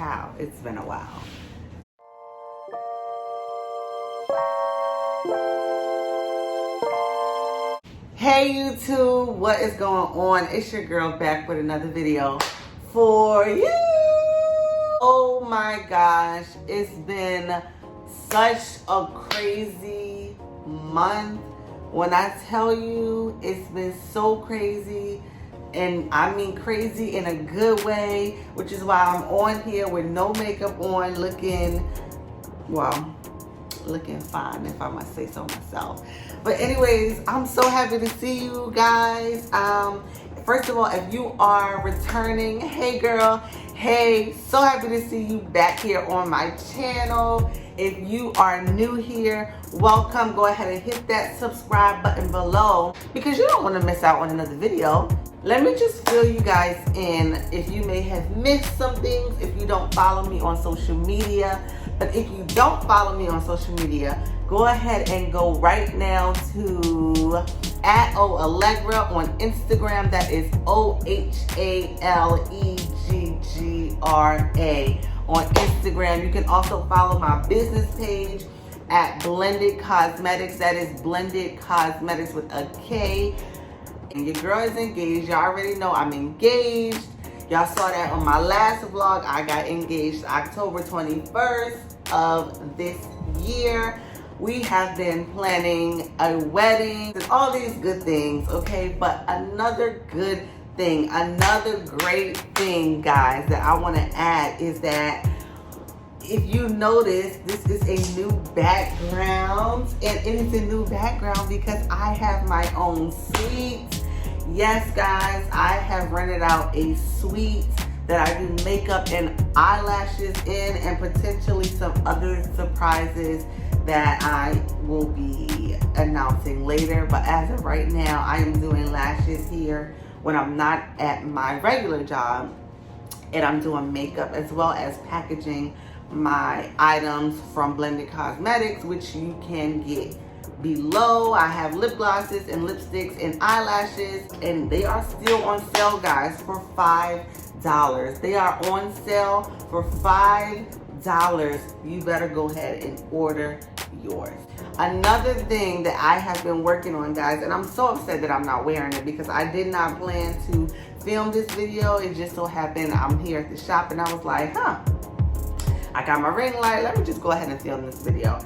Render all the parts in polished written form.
Child, it's been a while. Hey YouTube, what is going on? It's your girl back with another video for you. Oh my gosh, it's been such a crazy month. When I tell you it's been so crazy, and I mean crazy in a good way, which is why I'm on here with no makeup on, looking fine, if I must say so myself. But anyways, I'm so happy to see you guys. First of all, if you are returning, hey girl, hey, so happy to see you back here on my channel. If you are new here, welcome. Go ahead and hit that subscribe button below because you don't want to miss out on another video. Let me just fill you guys in if you may have missed some things, if you don't follow me on social media. But if you don't follow me on social media, go ahead and go right now to @OAllegra on Instagram. That is OHALEGGRA on Instagram. You can also follow my business page at Blended Cosmetics. That is Blended Cosmetics with a K. And your girl is engaged. Y'all already know I'm engaged. Y'all saw that on my last vlog. I got engaged October 21st of this year. We have been planning a wedding and all these good things, okay? But another good thing, another great thing, guys, that I want to add is that if you notice, this is a new background, and it is a new background because I have my own suite. Yes, guys, I have rented out a suite that I do makeup and eyelashes in, and potentially some other surprises that I will be announcing later. But as of right now, I am doing lashes here when I'm not at my regular job, and I'm doing makeup as well as packaging my items from Blended Cosmetics, which you can get below. I have lip glosses and lipsticks and eyelashes, and they are still on sale, guys, for $5. They are on sale for $5. You better go ahead and order yours. Another thing that I have been working on, guys, and I'm so upset that I'm not wearing it because I did not plan to film this video. It just so happened I'm here at the shop and I was like, I got my ring light. Let me just go ahead and film this video.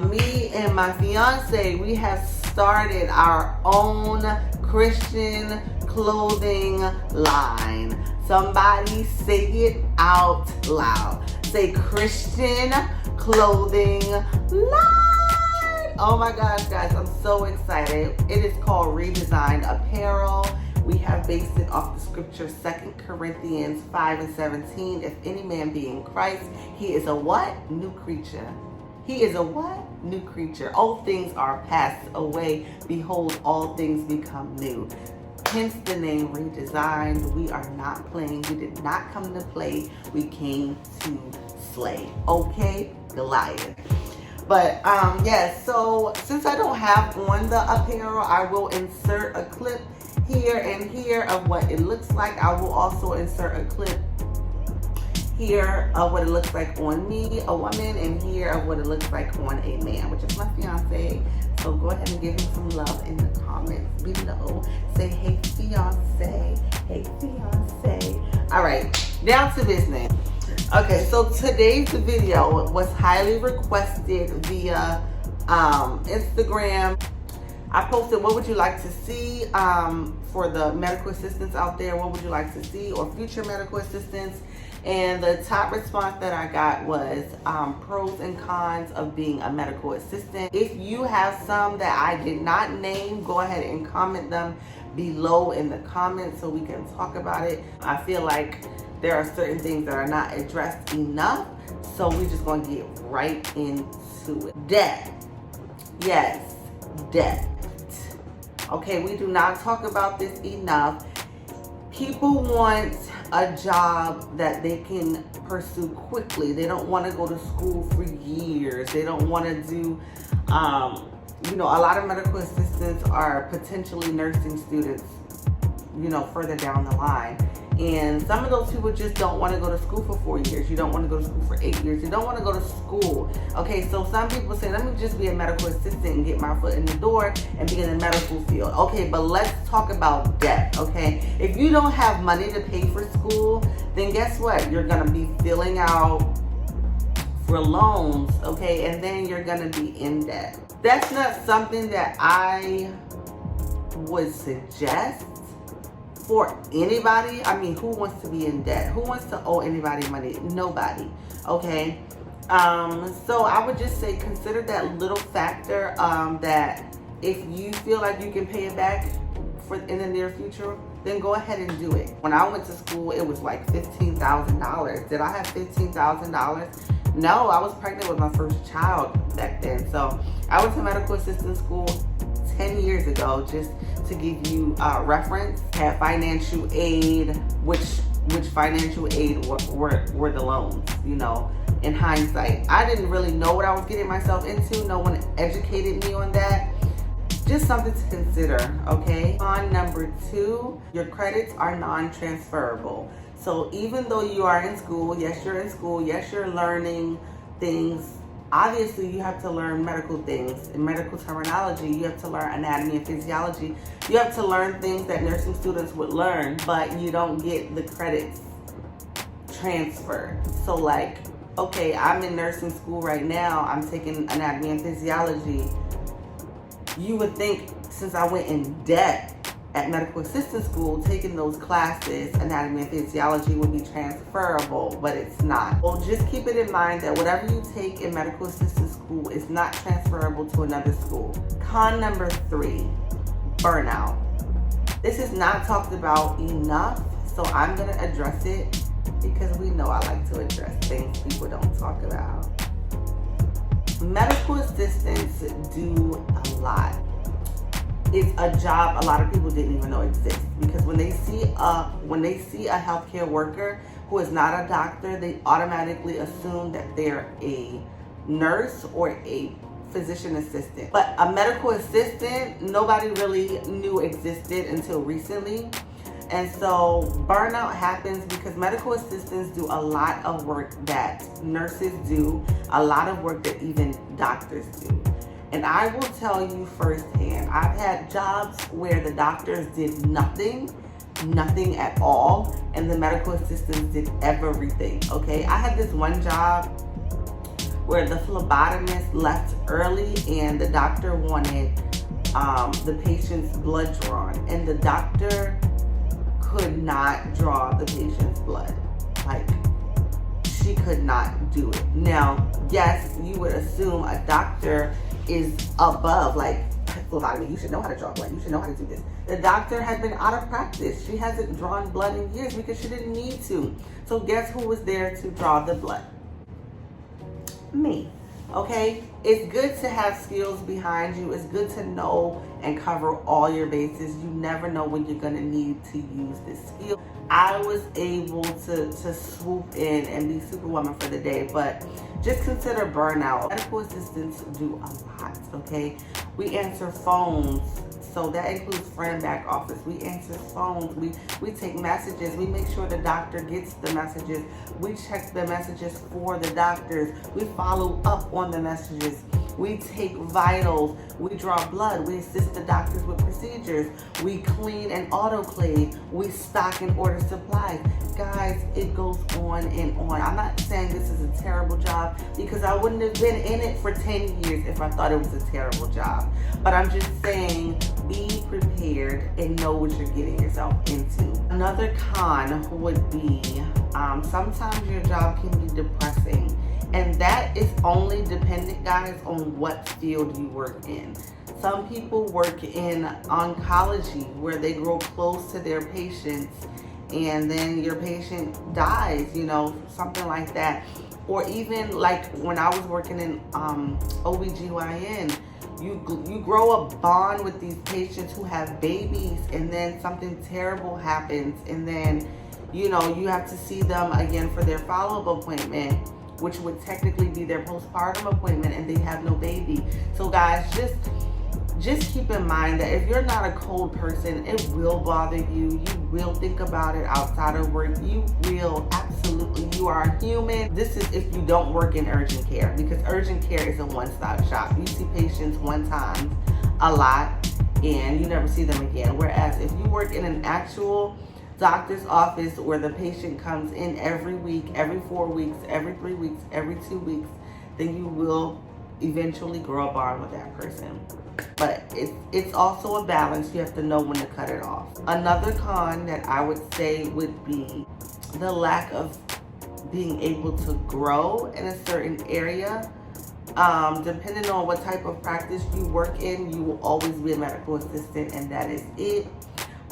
Me and my fiance, we have started our own Christian clothing line. Somebody say it out loud. Say Christian clothing line. Oh my gosh, guys, I'm so excited. It is called Redesigned Apparel. We have based it off the scripture 2 Corinthians 5:17. If any man be in Christ, he is a what? New creature. He is a what? New creature. Old things are passed away. Behold, all things become new. Hence the name Redesigned. We are not playing. We did not come to play. We came to slay. Okay? Goliath. But yes, so since I don't have on the apparel, I will insert a clip here and here of what it looks like. I will also insert a clip here of what it looks like on me, a woman, and here of what it looks like on a man, which is my fiance. So go ahead and give him some love in the comments below. Say, hey fiance, hey fiance. All right, down to business. Okay, so today's video was highly requested via Instagram. I posted, what would you like to see for the medical assistants out there? What would you like to see, or future medical assistants? And the top response that I got was pros and cons of being a medical assistant. If you have some that I did not name, go ahead and comment them below in the comments so we can talk about it. I feel like there are certain things that are not addressed enough, so we're just going to get right into it. Debt. Yes, debt. Okay, we do not talk about this enough. People want a job that they can pursue quickly. They don't want to go to school for years. They don't want to do, you know, a lot of medical assistants are potentially nursing students, you know, further down the line. And some of those people just don't want to go to school for 4 years. You don't want to go to school for 8 years. You don't want to go to school. Okay, so some people say, let me just be a medical assistant and get my foot in the door and be in the medical field. Okay, but let's talk about debt, okay? If you don't have money to pay for school, then guess what? You're going to be filling out for loans, okay? And then you're going to be in debt. That's not something that I would suggest for anybody. I mean, who wants to be in debt? Who wants to owe anybody money? Nobody, okay? So I would just say consider that little factor, that if you feel like you can pay it back in the near future, then go ahead and do it. When I went to school, it was like $15,000. Did I have $15,000? No, I was pregnant with my first child back then. So I went to medical assistant school 10 years ago, just to give you reference. Had financial aid, which financial aid were the loans, you know, in hindsight. I didn't really know what I was getting myself into. No one educated me on that. Just something to consider, okay? On number 2, your credits are non-transferable. So even though you are in school, yes, you're in school, yes, you're learning things. Obviously, you have to learn medical things, in medical terminology. You have to learn anatomy and physiology. You have to learn things that nursing students would learn, but you don't get the credits transferred. So like, okay, I'm in nursing school right now. I'm taking anatomy and physiology. You would think, since I went in debt at medical assistant school, taking those classes, anatomy and physiology, would be transferable, but it's not. Well, just keep it in mind that whatever you take in medical assistant school is not transferable to another school. Con number 3, burnout. This is not talked about enough, so I'm gonna address it because we know I like to address things people don't talk about. Medical assistants do a lot. It's a job a lot of people didn't even know exists, because when they see a healthcare worker who is not a doctor, they automatically assume that they're a nurse or a physician assistant. But a medical assistant, nobody really knew existed until recently. And so burnout happens because medical assistants do a lot of work that nurses do, a lot of work that even doctors do. And I will tell you firsthand, I've had jobs where the doctors did nothing at all, and the medical assistants did everything, okay? I had this one job where the phlebotomist left early and the doctor wanted the patient's blood drawn, and the doctor could not draw the patient's blood. Like, she could not do it. Now, yes, you would assume a doctor is above, like, phlebotomy, you should know how to draw blood, you should know how to do this. The doctor had been out of practice. She hasn't drawn blood in years because she didn't need to. So guess who was there to draw the blood? Me. Okay? It's good to have skills behind you. It's good to know and cover all your bases. You never know when you're gonna need to use this skill. I was able to swoop in and be superwoman for the day, but just consider burnout. Medical assistants do a lot, okay? We answer phones, so that includes front back office. We answer phones, we take messages, we make sure the doctor gets the messages, we check the messages for the doctors, we follow up on the messages, we take vitals, we draw blood, we assist the doctors with procedures, we clean and autoclave, we stock and order supplies. Guys, it goes on and on. I'm not saying this is a terrible job, because I wouldn't have been in it for 10 years if I thought it was a terrible job. But I'm just saying, be prepared and know what you're getting yourself into. Another con would be sometimes your job can be depressing. And that is only dependent, guys, on what field you work in. Some people work in oncology, where they grow close to their patients and then your patient dies, you know, something like that. Or even like when I was working in OBGYN, you grow a bond with these patients who have babies, and then something terrible happens, and then, you know, you have to see them again for their follow-up appointment, which would technically be their postpartum appointment, and they have no baby. So guys, just just keep in mind that if you're not a cold person, it will bother you. You will think about it outside of work. You will, absolutely. You are human. This is if you don't work in urgent care, because urgent care is a one-stop shop. You see patients one time a lot and you never see them again. Whereas if you work in an actual doctor's office where the patient comes in every week, every 4 weeks, every 3 weeks, every 2 weeks, then you will eventually grow a bond with that person. But it's also a balance. You have to know when to cut it off. Another con that I would say would be the lack of being able to grow in a certain area. Depending on what type of practice you work in, you will always be a medical assistant, and that is it.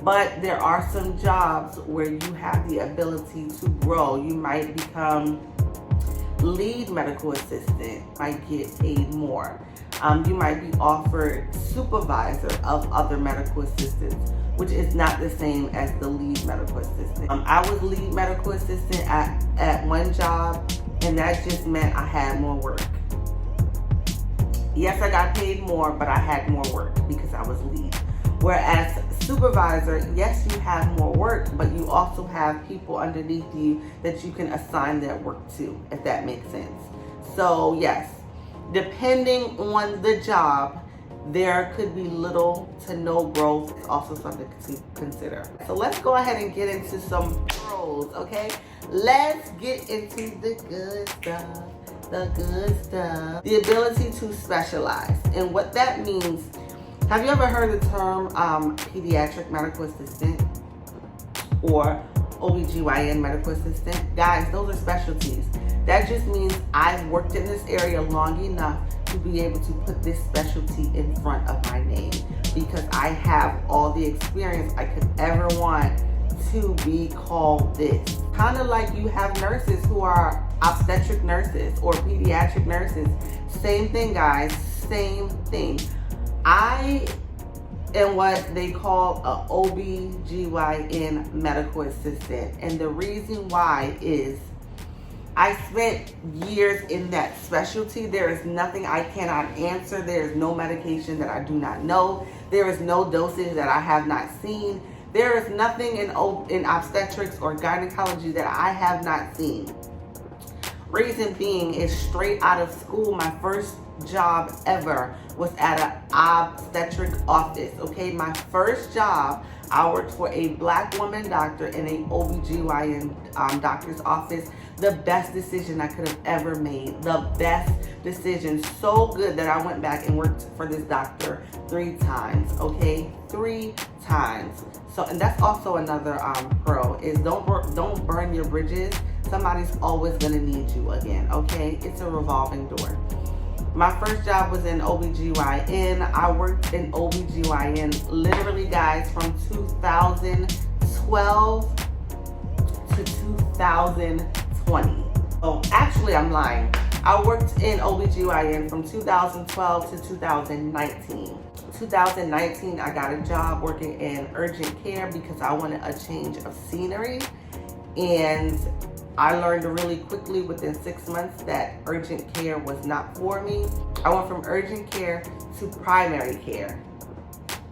But there are some jobs where you have the ability to grow. You might become lead medical assistant, might get paid more. You might be offered supervisor of other medical assistants, which is not the same as the lead medical assistant. I was lead medical assistant at one job, and that just meant I had more work. Yes, I got paid more, but I had more work because I was lead. Whereas supervisor, yes, you have more work, but you also have people underneath you that you can assign that work to, if that makes sense. So yes, depending on the job, there could be little to no growth. It's also something to consider. So let's go ahead and get into some pros, okay? Let's get into the good stuff. The good stuff. The ability to specialize. And what that means, have you ever heard the term pediatric medical assistant or OBGYN medical assistant? Guys, those are specialties. That just means I've worked in this area long enough to be able to put this specialty in front of my name, because I have all the experience I could ever want to be called this. Kind of like you have nurses who are obstetric nurses or pediatric nurses. Same thing, guys, same thing. I am what they call a OBGYN medical assistant. And the reason why is I spent years in that specialty. There is nothing I cannot answer. There is no medication that I do not know. There is no dosage that I have not seen. There is nothing in obstetrics or gynecology that I have not seen. Reason being is straight out of school, my first job ever was at an obstetric office, okay? My first job, I worked for a black woman doctor in a OBGYN doctor's office. The best decision I could have ever made. The best decision. So good that I went back and worked for this doctor 3 times, okay? 3 times. So, and that's also another pro, is don't burn your bridges. Somebody's always gonna need you again, okay? It's a revolving door. My first job was in OBGYN. I worked in OBGYN literally, guys, from 2012 to 2020. Oh, actually, I'm lying. I worked in OBGYN from 2012 to 2019. 2019, I got a job working in urgent care because I wanted a change of scenery. And I learned really quickly within 6 months that urgent care was not for me. I went from urgent care to primary care.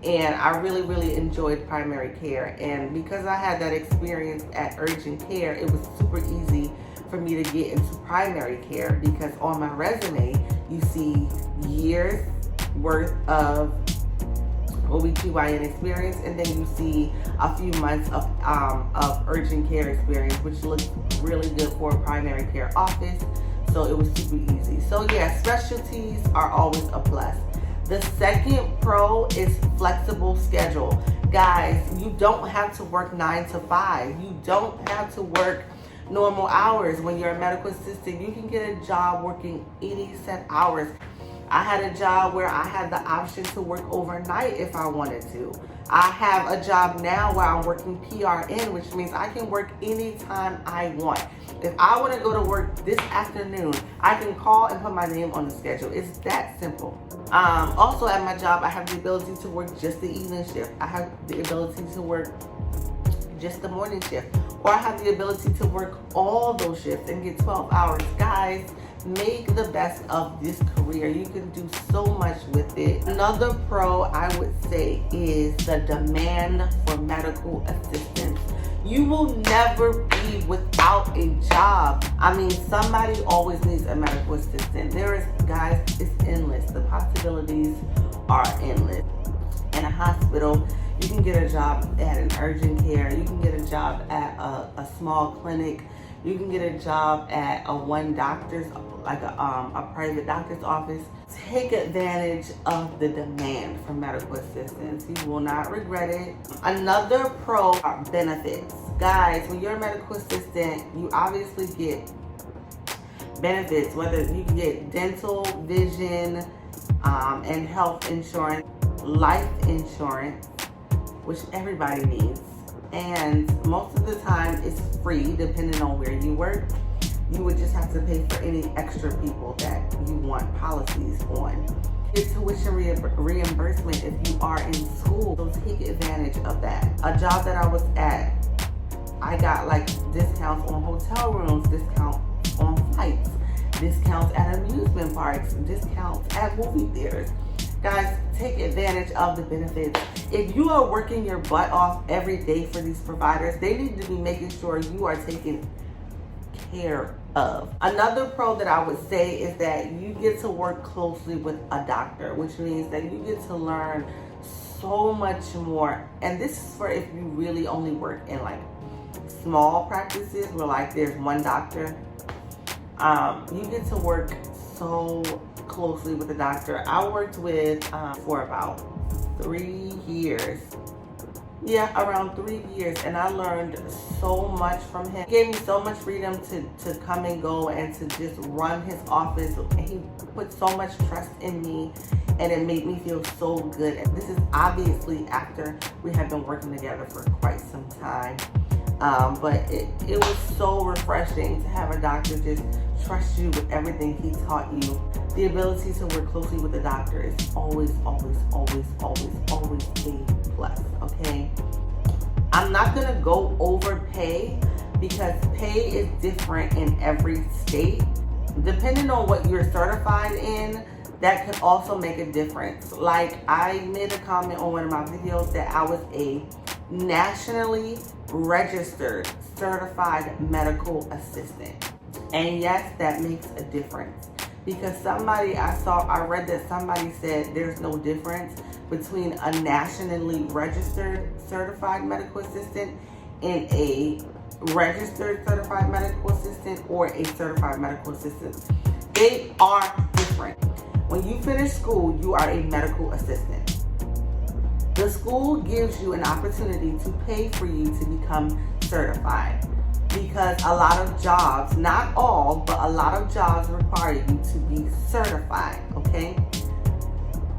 And I really, really enjoyed primary care. And because I had that experience at urgent care, it was super easy for me to get into primary care, because on my resume, you see years worth of OBGYN experience, and then you see a few months of urgent care experience, which looks really good for a primary care office. So it was super easy. So yeah, specialties are always a plus. The second pro is flexible schedule. Guys, you don't have to work 9 to 5. You don't have to work normal hours. When you're a medical assistant, you can get a job working 80 set hours. I had a job where I had the option to work overnight if I wanted to. I have a job now where I'm working PRN, which means I can work anytime I want. If I want to go to work this afternoon, I can call and put my name on the schedule. It's that simple. Also at my job, I have the ability to work just the evening shift. I have the ability to work just the morning shift. Or I have the ability to work all those shifts and get 12 hours. Guys, make the best of this career. You can do so much with it. Another pro I would say is the demand for medical assistance. You will never be without a job. I mean, somebody always needs a medical assistant. There is, guys, it's endless. The possibilities are endless. In a hospital, you can get a job at an urgent care. You can get a job at a small clinic. You can get a job at a private doctor's office. Take advantage of the demand for medical assistance. You will not regret it. Another pro are benefits. Guys, when you're a medical assistant, you obviously get benefits, whether you can get dental, vision, and health insurance, life insurance, which everybody needs. And most of the time it's free depending on where you work. You would just have to pay for any extra people that you want policies on. Get tuition reimbursement if you are in school, so take advantage of that. A job that I was at, I got like discounts on hotel rooms, discounts on flights, discounts at amusement parks, discounts at movie theaters. Guys, take advantage of the benefits. If you are working your butt off every day for these providers, they need to be making sure you are taken care of. Another pro that I would say is that you get to work closely with a doctor, which means that you get to learn so much more. And this is for if you really only work in like small practices where like there's one doctor. You get to work so closely with the doctor. I worked with for about 3 years. Yeah, around 3 years, and I learned so much from him. He gave me so much freedom to come and go and to just run his office. He put so much trust in me, and it made me feel so good. And this is obviously after we had been working together for quite some time. But it was so refreshing to have a doctor just trust you with everything he taught you. The ability to work closely with the doctor is always, always, always, always, always a plus, okay? I'm not gonna go over pay because pay is different in every state. Depending on what you're certified in, that could also make a difference. Like I made a comment on one of my videos that I was a nationally registered certified medical assistant. And yes, that makes a difference. Because I read that somebody said there's no difference between a nationally registered certified medical assistant and a registered certified medical assistant or a certified medical assistant. They are different. When you finish school, you are a medical assistant. The school gives you an opportunity to pay for you to become certified. Because a lot of jobs, not all, but a lot of jobs require you to be certified, okay?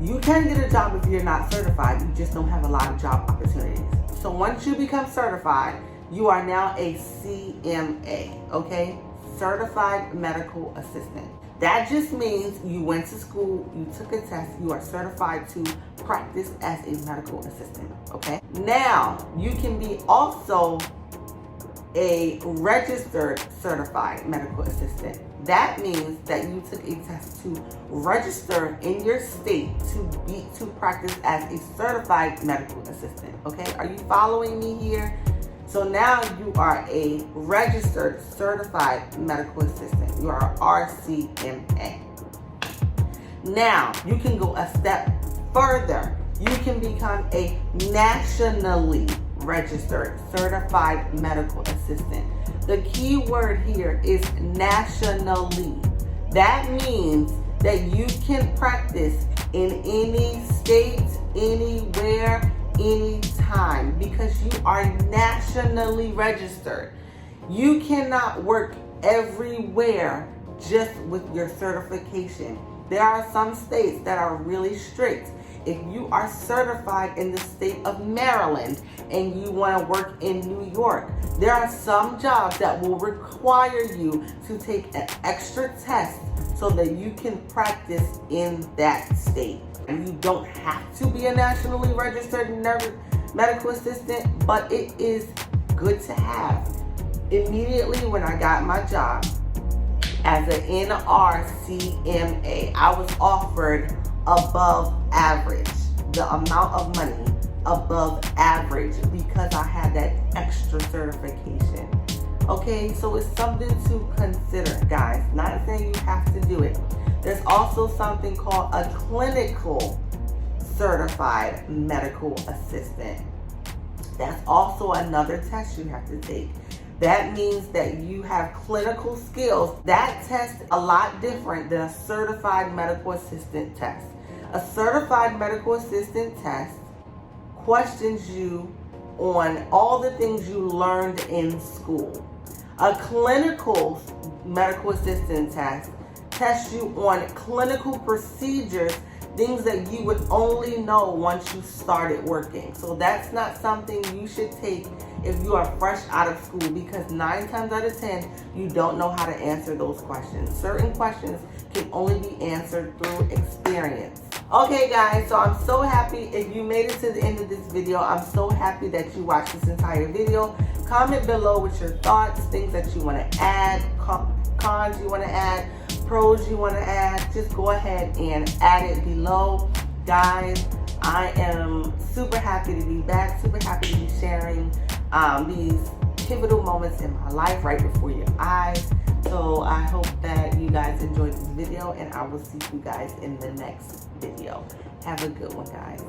You can get a job if you're not certified, you just don't have a lot of job opportunities. So once you become certified, you are now a CMA, okay? Certified Medical Assistant. That just means you went to school, you took a test, you are certified to practice as a medical assistant, okay? Now, you can be also a registered certified medical assistant. That means that you took a test to register in your state to practice as a certified medical assistant. Okay, are you following me here? So now you are a registered certified medical assistant. You are RCMA. Now you can go a step further. You can become a nationally registered certified medical assistant. The key word here is nationally. That means that you can practice in any state, anywhere, anytime, because you are nationally registered. You cannot work everywhere just with your certification. There are some states that are really strict. If you are certified in the state of Maryland and you want to work in New York, there are some jobs that will require you to take an extra test so that you can practice in that state. And you don't have to be a nationally registered medical assistant, but it is good to have. Immediately when I got my job, as an NRCMA. I was offered above average, the amount of money above average, because I had that extra certification. Okay, so it's something to consider, guys. Not saying you have to do it. There's also something called a clinical certified medical assistant. That's also another test you have to take. That means that you have clinical skills. That test is a lot different than a certified medical assistant test. A certified medical assistant test questions you on all the things you learned in school. A clinical medical assistant test tests you on clinical procedures, things that you would only know once you started working. So that's not something you should take if you are fresh out of school, because 9 times out of 10, you don't know how to answer those questions. Certain questions can only be answered through experience. Okay guys, so I'm so happy if you made it to the end of this video. I'm so happy that you watched this entire video. Comment below with your thoughts, things that you want to add, cons you want to add, pros you want to add. Just go ahead and add it below. Guys, I am super happy to be back, super happy to be sharing these pivotal moments in my life right before your eyes. So I hope that you guys enjoyed this video, and I will see you guys in the next video. Have a good one, guys.